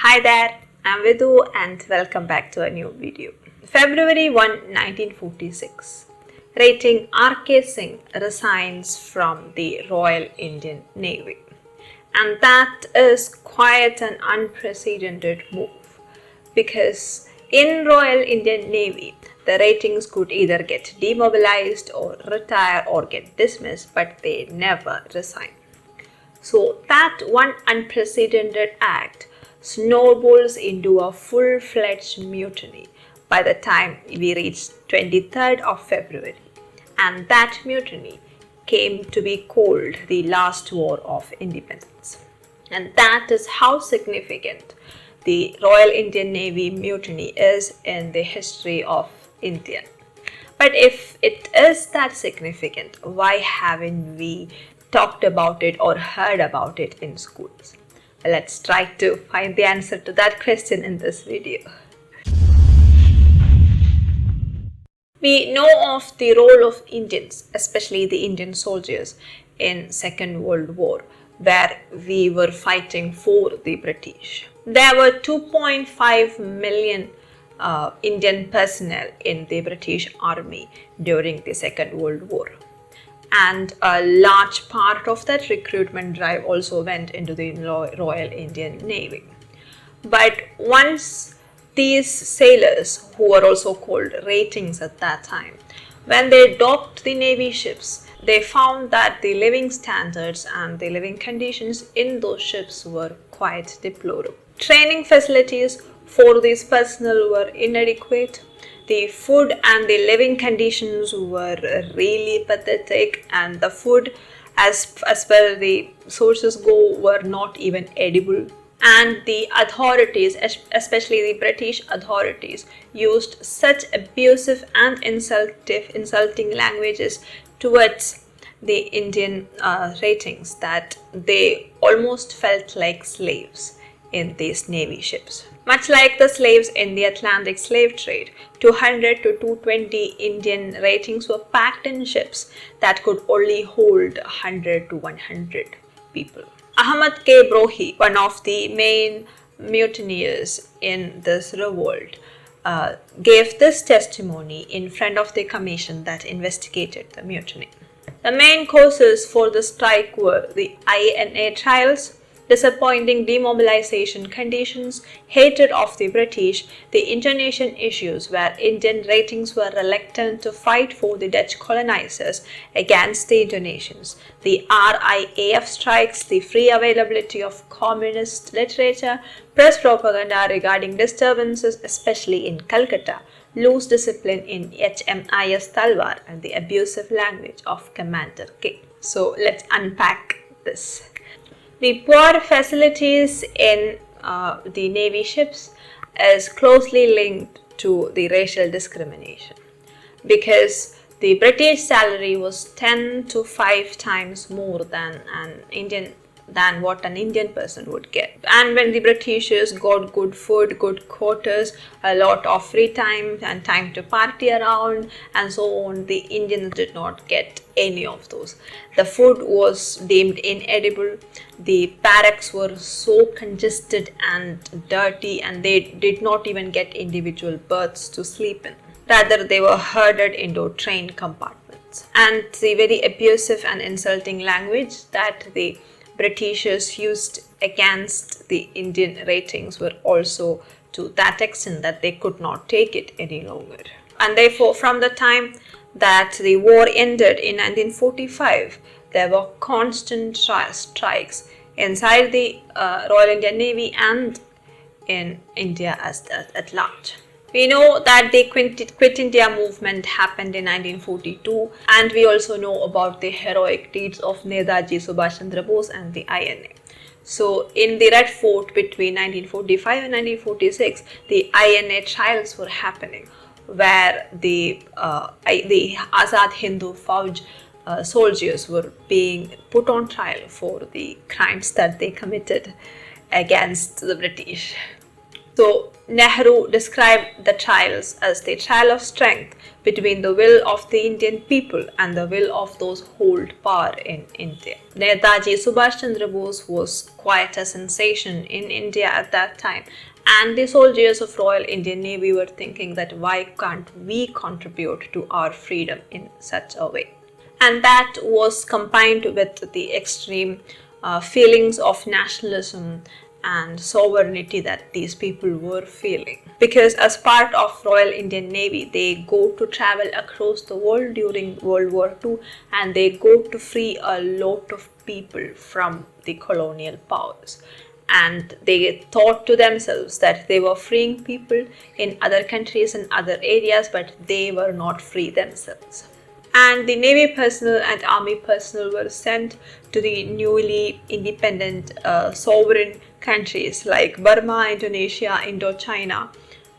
Hi there, I'm Vidhu and welcome back to a new video. February 1, 1946. Rating R.K. Singh resigns from the Royal Indian Navy. And that is quite an unprecedented move because in Royal Indian Navy, the ratings could either get demobilized or retire or get dismissed, but they never resign. So that one unprecedented act snowballs into a full-fledged mutiny by the time we reached 23rd of February. And that mutiny came to be called the last war of independence. And that is how significant the Royal Indian Navy Mutiny is in the history of India. But if it is that significant, why haven't we talked about it or heard about it in schools? Let's try to find the answer to that question in this video. We know of the role of Indians, especially the Indian soldiers, in Second World War, where we were fighting for the British. There were 2.5 million Indian personnel in the British Army during the Second World War. And a large part of that recruitment drive also went into the Royal Indian Navy. But once these sailors, who were also called ratings at that time, when they docked the Navy ships, they found that the living standards and the living conditions in those ships were quite deplorable. Training facilities for these personnel were inadequate. The food and the living conditions were really pathetic, and the food, as per the sources go, were not even edible. And the authorities, especially the British authorities, used such abusive and insulting languages towards the Indian ratings that they almost felt like slaves in these Navy ships. Much like the slaves in the Atlantic slave trade, 200 to 220 Indian ratings were packed in ships that could only hold 100 to 100 people. Ahmad K. Brohi, one of the main mutineers in this revolt, gave this testimony in front of the commission that investigated the mutiny. The main causes for the strike were the INA trials, disappointing demobilization conditions, hatred of the British, the Indonesian issues where Indian ratings were reluctant to fight for the Dutch colonizers against the Indonesians, the RIAF strikes, the free availability of communist literature, press propaganda regarding disturbances, especially in Calcutta, loose discipline in HMIS Talwar, and the abusive language of Commander K. So let's unpack this. The poor facilities in the Navy ships is closely linked to the racial discrimination because the British salary was 10 to 5 times more than what an Indian person would get. And when the Britishers got good food, good quarters, a lot of free time and time to party around and so on, the Indians did not get any of those. The food was deemed inedible. The barracks were so congested and dirty, and they did not even get individual berths to sleep in. Rather, they were herded into train compartments. And the very abusive and insulting language that the Britishers used against the Indian ratings were also to that extent that they could not take it any longer. And therefore, from the time that the war ended in 1945, there were constant strikes inside the Royal Indian Navy and in India at large. We know that the Quit India movement happened in 1942, and we also know about the heroic deeds of Netaji Subhash Chandra Bose and the INA. So in the Red Fort between 1945 and 1946, the INA trials were happening, where the Azad Hindu Fauj soldiers were being put on trial for the crimes that they committed against the British. So Nehru described the trials as the trial of strength between the will of the Indian people and the will of those who hold power in India. Netaji Subhash Chandra Bose was quite a sensation in India at that time, and the soldiers of Royal Indian Navy were thinking that why can't we contribute to our freedom in such a way? And that was combined with the extreme feelings of nationalism and sovereignty that these people were feeling. Because as part of Royal Indian Navy, they go to travel across the world during World War II, and they go to free a lot of people from the colonial powers. And they thought to themselves that they were freeing people in other countries and other areas, but they were not free themselves. And the Navy personnel and Army personnel were sent to the newly independent sovereign countries like Burma, Indonesia, Indochina,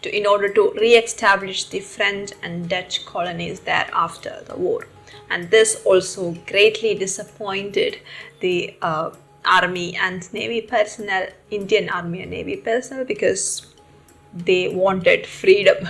in order to re-establish the French and Dutch colonies there after the war. And this also greatly disappointed the Army and Navy personnel, Indian Army and Navy personnel, because they wanted freedom,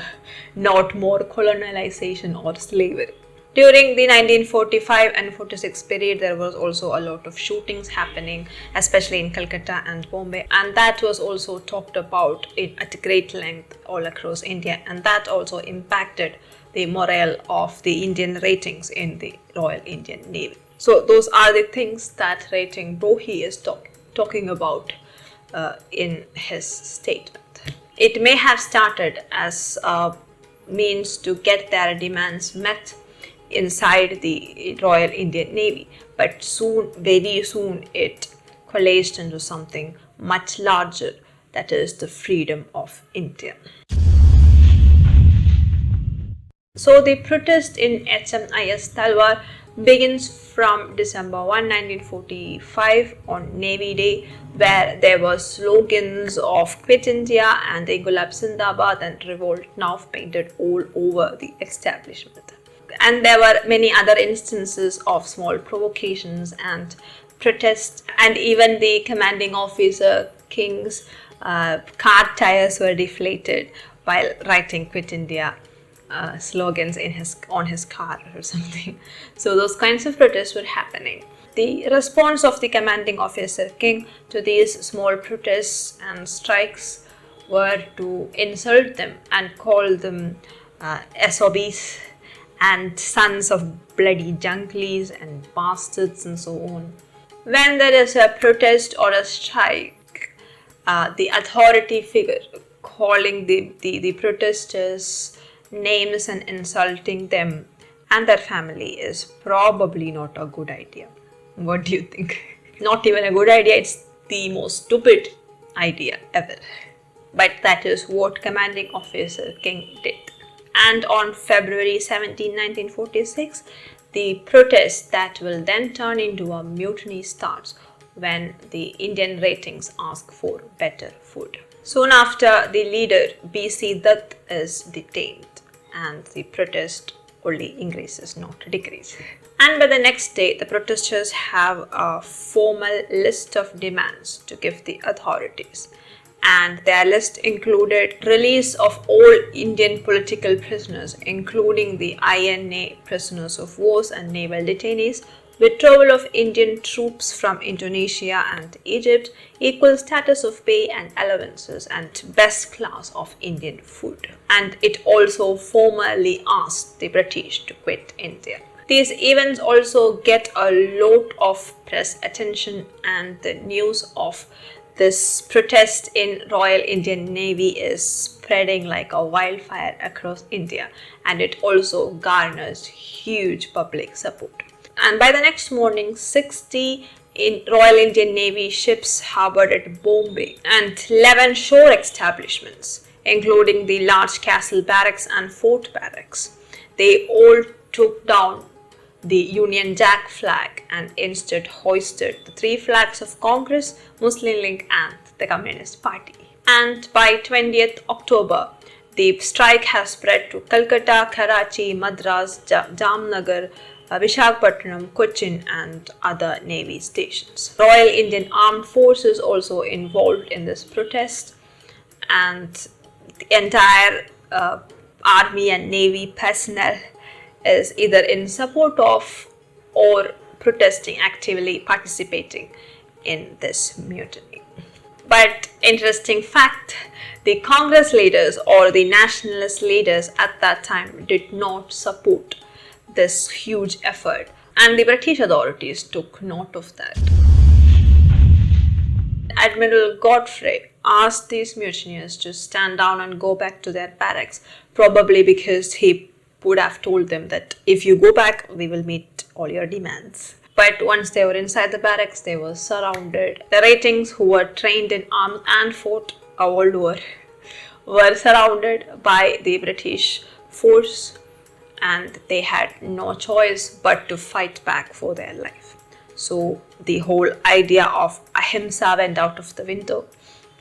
not more colonization or slavery. During the 1945 and 46 period, there was also a lot of shootings happening, especially in Calcutta and Bombay, and that was also talked about at great length all across India, and that also impacted the morale of the Indian ratings in the Royal Indian Navy. So those are the things that rating Brohi is talking about in his statement. It may have started as a means to get their demands met inside the Royal Indian Navy, but very soon it coalesced into something much larger, that is the freedom of India. So the protest in HMIS Talwar begins from December 1, 1945 on Navy Day, where there were slogans of Quit India and Ingulab Zindabad and Revolt now painted all over the establishment. And there were many other instances of small provocations and protests, and even the commanding officer King's car tires were deflated while writing Quit India slogans on his car or something. So those kinds of protests were happening. The response of the commanding officer King to these small protests and strikes were to insult them and call them SOBs and sons of bloody junglies and bastards and so on. When there is a protest or a strike, the authority figure calling the protesters names and insulting them and their family is probably not a good idea. What do you think? Not even a good idea, it's the most stupid idea ever. But that is what Commanding Officer King did. And on February 17, 1946, the protest that will then turn into a mutiny starts when the Indian ratings ask for better food. Soon after, the leader B.C. Dutt is detained and the protest only increases, not decreases. And by the next day, the protesters have a formal list of demands to give the authorities. And their list included release of all Indian political prisoners, including the INA prisoners of war and naval detainees, withdrawal of Indian troops from Indonesia and Egypt, equal status of pay and allowances, and best class of Indian food. And it also formally asked the British to quit India. These events also get a lot of press attention, and the news of this protest in Royal Indian Navy is spreading like a wildfire across India, and it also garners huge public support. And by the next morning, 60 Royal Indian Navy ships harbored at Bombay and 11 shore establishments, including the large castle barracks and fort barracks. They all took down the Union Jack flag and instead hoisted the three flags of Congress, Muslim League and the Communist Party. And by 20th October, the strike has spread to Calcutta, Karachi, Madras, Jamnagar, Visakhapatnam, Cochin and other Navy stations. Royal Indian Armed Forces also involved in this protest, and the entire army and navy personnel is either in support of or protesting, actively participating in this mutiny. But interesting fact, the Congress leaders or the nationalist leaders at that time did not support this huge effort, and the British authorities took note of that. Admiral Godfrey asked these mutineers to stand down and go back to their barracks, probably because he would have told them that if you go back, we will meet all your demands. But once they were inside the barracks, they were surrounded. The ratings, who were trained in arms and fought a world war, were surrounded by the British force, and they had no choice but to fight back for their life. So the whole idea of ahimsa went out of the window,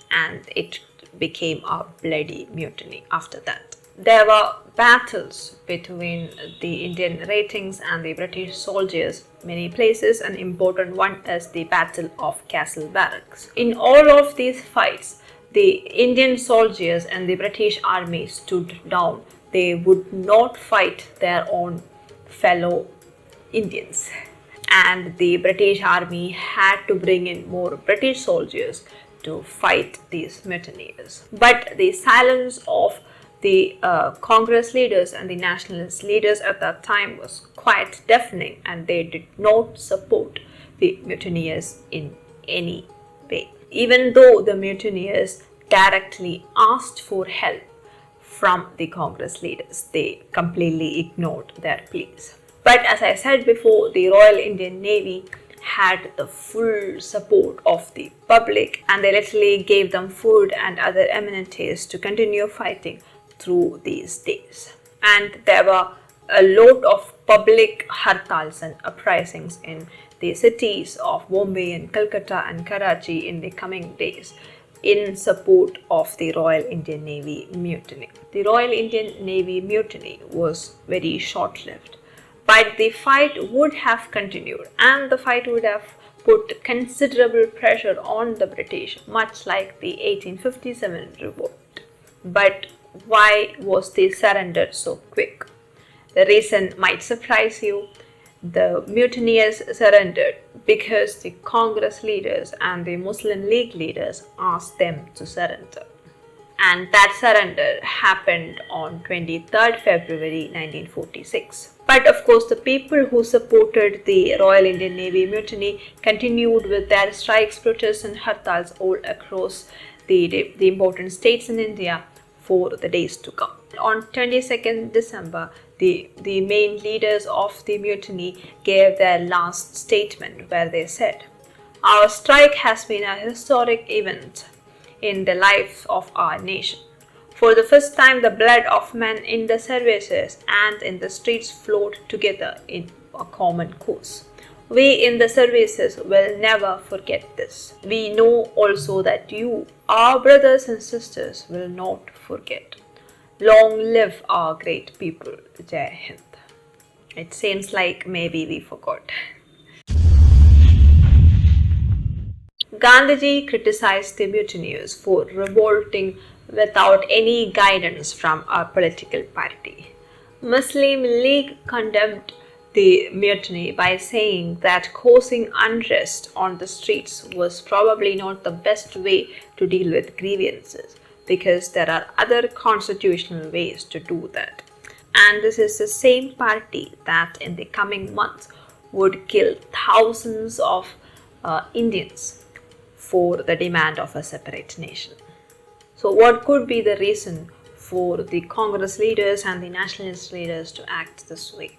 and it became a bloody mutiny after that. There were battles between the Indian ratings and the British soldiers many places. An important one is the Battle of Castle Barracks. In all of these fights, the Indian soldiers and the British army stood down. They would not fight their own fellow Indians, and the British army had to bring in more British soldiers to fight these mutineers. But the silence of the Congress leaders and the nationalist leaders at that time was quite deafening, and they did not support the mutineers in any way. Even though the mutineers directly asked for help from the Congress leaders, they completely ignored their pleas. But as I said before, the Royal Indian Navy had the full support of the public, and they literally gave them food and other amenities to continue fighting through these days. And there were a lot of public hartals and uprisings in the cities of Bombay and Calcutta and Karachi in the coming days in support of the Royal Indian Navy Mutiny. The Royal Indian Navy Mutiny was very short-lived, but the fight would have continued, and the fight would have put considerable pressure on the British, much like the 1857 revolt. But why was the surrender so quick? The reason might surprise you. The mutineers surrendered because the Congress leaders and the Muslim League leaders asked them to surrender. And that surrender happened on 23rd February 1946. But of course, the people who supported the Royal Indian Navy Mutiny continued with their strikes, protests and hartals all across the important states in India for the days to come. On 22nd December, the main leaders of the mutiny gave their last statement, where they said, "Our strike has been a historic event in the life of our nation. For the first time, the blood of men in the services and in the streets flowed together in a common cause. We in the services will never forget this. We know also that you, our brothers and sisters, will not forget. Long live our great people. Jai Hind." It seems like maybe we forgot. Gandhiji criticized the mutineers for revolting without any guidance from a political party. Muslim League condemned the mutiny by saying that causing unrest on the streets was probably not the best way to deal with grievances, because there are other constitutional ways to do that. And this is the same party that in the coming months would kill thousands of Indians for the demand of a separate nation. So what could be the reason for the Congress leaders and the nationalist leaders to act this way?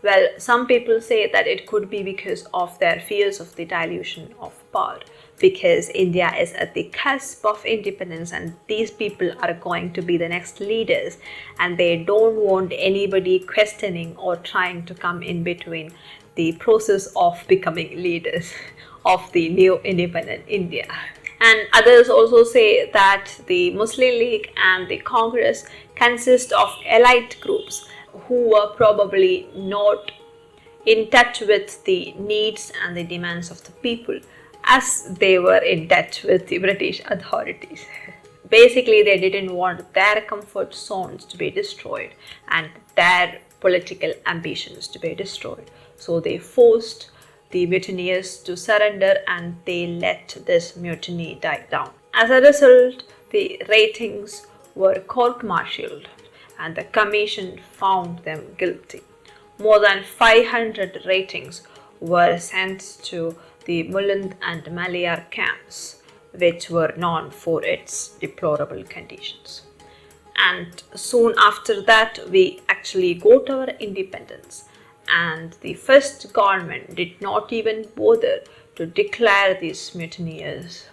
Well, some people say that it could be because of their fears of the dilution of power, because India is at the cusp of independence and these people are going to be the next leaders, and they don't want anybody questioning or trying to come in between the process of becoming leaders of the new independent India. And others also say that the Muslim League and the Congress consist of elite groups who were probably not in touch with the needs and the demands of the people as they were in touch with the British authorities. basically, they didn't want their comfort zones to be destroyed and their political ambitions to be destroyed. So they forced the mutineers to surrender and they let this mutiny die down. As a result, the ratings were court-martialed and the commission found them guilty. More than 500 ratings were sent to the Mulund and Malayar camps, which were known for its deplorable conditions. And soon after that, we actually got our independence, and the first government did not even bother to declare these mutineers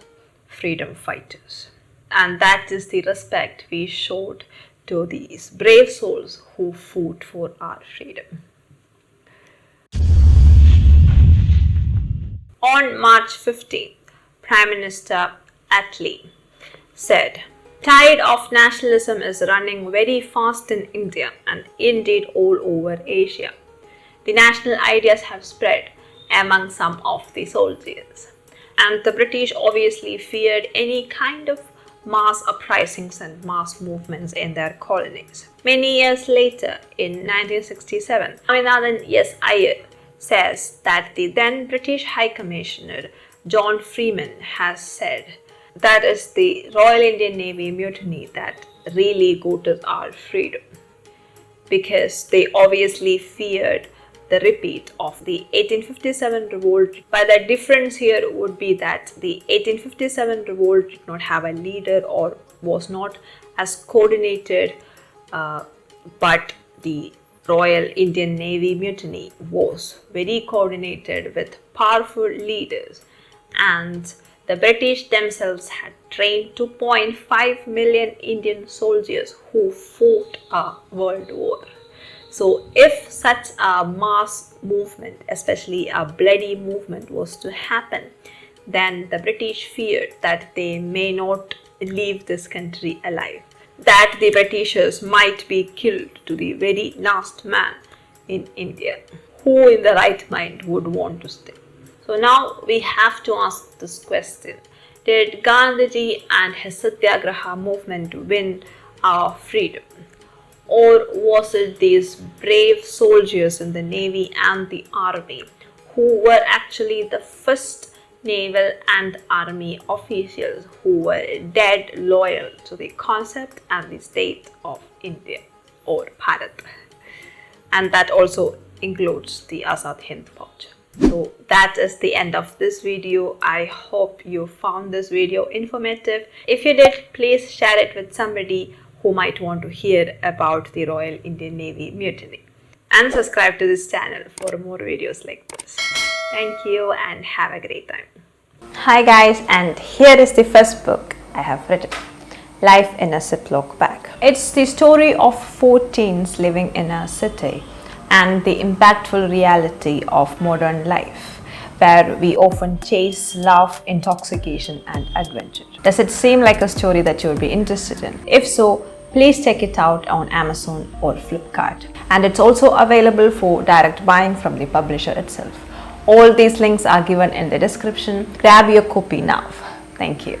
freedom fighters. And that is the respect we showed to these brave souls who fought for our freedom. On March 15, Prime Minister Attlee said, "Tide of nationalism is running very fast in India and indeed all over Asia. The national ideas have spread among some of the soldiers." And the British obviously feared any kind of mass uprisings and mass movements in their colonies. Many years later, in 1967, Swaminathan S. Iyer says that the then British High Commissioner John Freeman has said that is the Royal Indian Navy Mutiny that really got us our freedom, because they obviously feared the repeat of the 1857 revolt. But the difference here would be that the 1857 revolt did not have a leader or was not as coordinated, but the Royal Indian Navy Mutiny was very coordinated with powerful leaders, and the British themselves had trained 2.5 million Indian soldiers who fought a world war. So if such a mass movement, especially a bloody movement, was to happen, then the British feared that they may not leave this country alive, that the Britishers might be killed to the very last man in India. Who in the right mind would want to stay? So now we have to ask this question: did Gandhiji and his Satyagraha movement win our freedom? Or was it these brave soldiers in the Navy and the Army who were actually the first naval and army officials who were dead loyal to the concept and the state of India or Bharat? And that also includes the Azad Hind Fauj. So that is the end of this video. I hope you found this video informative. If you did, please share it with somebody who might want to hear about the Royal Indian Navy Mutiny. And subscribe to this channel for more videos like this. Thank you and have a great time. Hi guys, and here is the first book I have written, Life in a Ziploc Bag. It's the story of 4 teens living in a city and the impactful reality of modern life, where we often chase love, intoxication and adventure. Does it seem like a story that you would be interested in? If so, please check it out on Amazon or Flipkart. And it's also available for direct buying from the publisher itself. All these links are given in the description. Grab your copy now. Thank you.